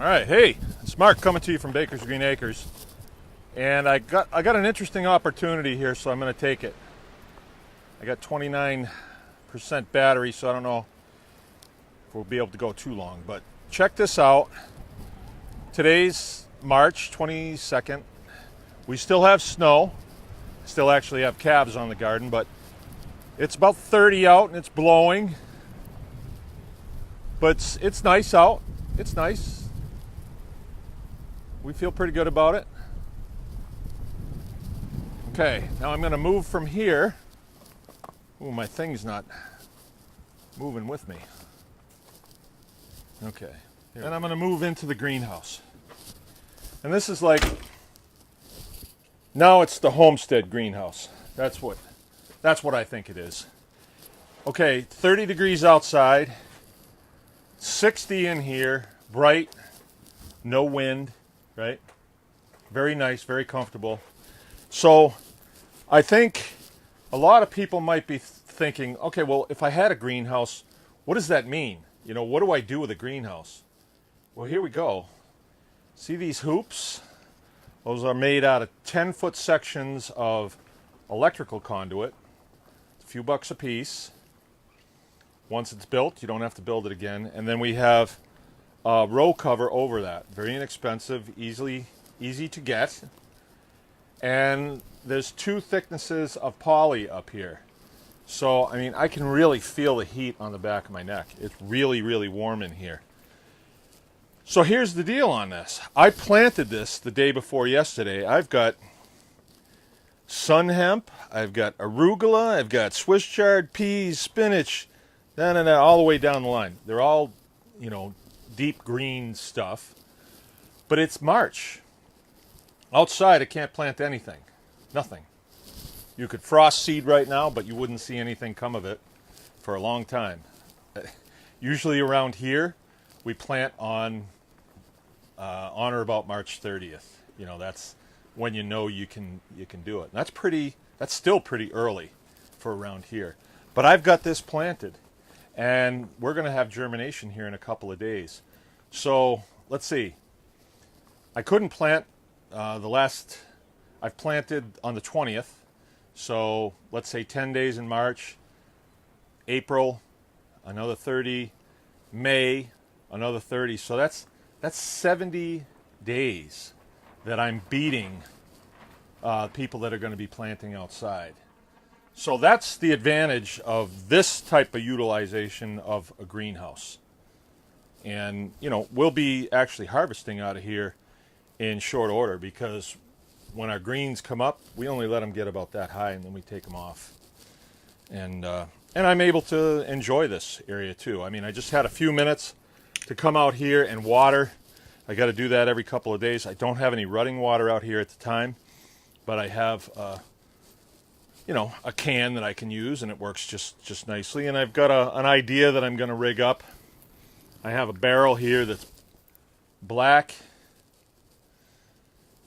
All right, hey, it's Mark coming to you from Baker's Green Acres, and I got an interesting opportunity here, so I'm going to take it. I got 29% battery, so I don't know if we'll be able to go too long, but check this out. Today's March 22nd. We still have snow, still actually have calves on the garden, but it's about 30 out and it's blowing, but it's nice out. It's nice. We feel pretty good about it. Okay, now I'm going to move from here. Ooh, my thing's not moving with me. Okay, and I'm going to move into the greenhouse. And this is like, now it's the Homestead Greenhouse. That's what I think it is. Okay, 30 degrees outside, 60 in here, bright, no wind, right? Very nice, very comfortable. So I think a lot of people might be thinking, okay, well, if I had a greenhouse, what does that mean? You know, what do I do with a greenhouse? Well, here we go. See these hoops? Those are made out of 10-foot sections of electrical conduit. It's a few bucks a piece. Once it's built, you don't have to build it again. And then we have a row cover over that. Very inexpensive, easy to get. And there's 2 thicknesses of poly up here. So, I mean, I can really feel the heat on the back of my neck. It's really, really warm in here. So here's the deal on this. I planted this the day before yesterday. I've got sun hemp, I've got arugula, I've got Swiss chard, peas, spinach, all the way down the line. They're all, you know, deep green stuff. But it's March. Outside, I can't plant anything. Nothing. You could frost seed right now, but you wouldn't see anything come of it for a long time. Usually around here, we plant on or about March 30th. You know, that's when you know you can do it. And that's still pretty early for around here. But I've got this planted, and we're going to have germination here in a couple of days. So let's see. I couldn't plant I've planted on the 20th. So let's say 10 days in March, April, another 30, May, another 30. So that's 70 days that I'm beating people that are going to be planting outside. So that's the advantage of this type of utilization of a greenhouse. And, you know, we'll be actually harvesting out of here in short order, because when our greens come up, we only let them get about that high, and then we take them off. And I'm able to enjoy this area too. I mean, I just had a few minutes to come out here and water. I got to do that every couple of days. I don't have any running water out here at the time, but I have you know, a can that I can use, and it works just nicely. And I've got an idea that I'm going to rig up. I have a barrel here that's black,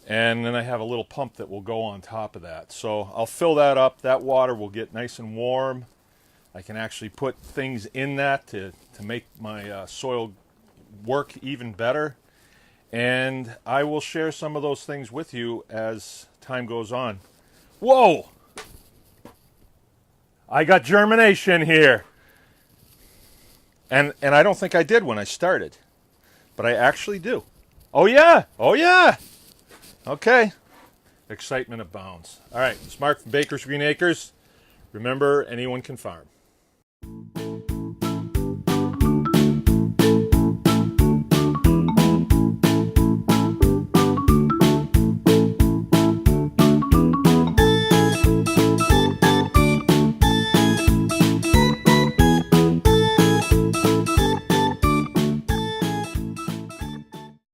and then I have a little pump that will go on top of that. So I'll fill that up. That water will get nice and warm. I can actually put things in that to make my soil work even better. And I will share some of those things with you as time goes on. Whoa! I got germination here. And I don't think I did when I started, but I actually do. Oh yeah! Oh yeah! Okay. Excitement abounds. All right, it's Mark from Baker's Green Acres. Remember, anyone can farm.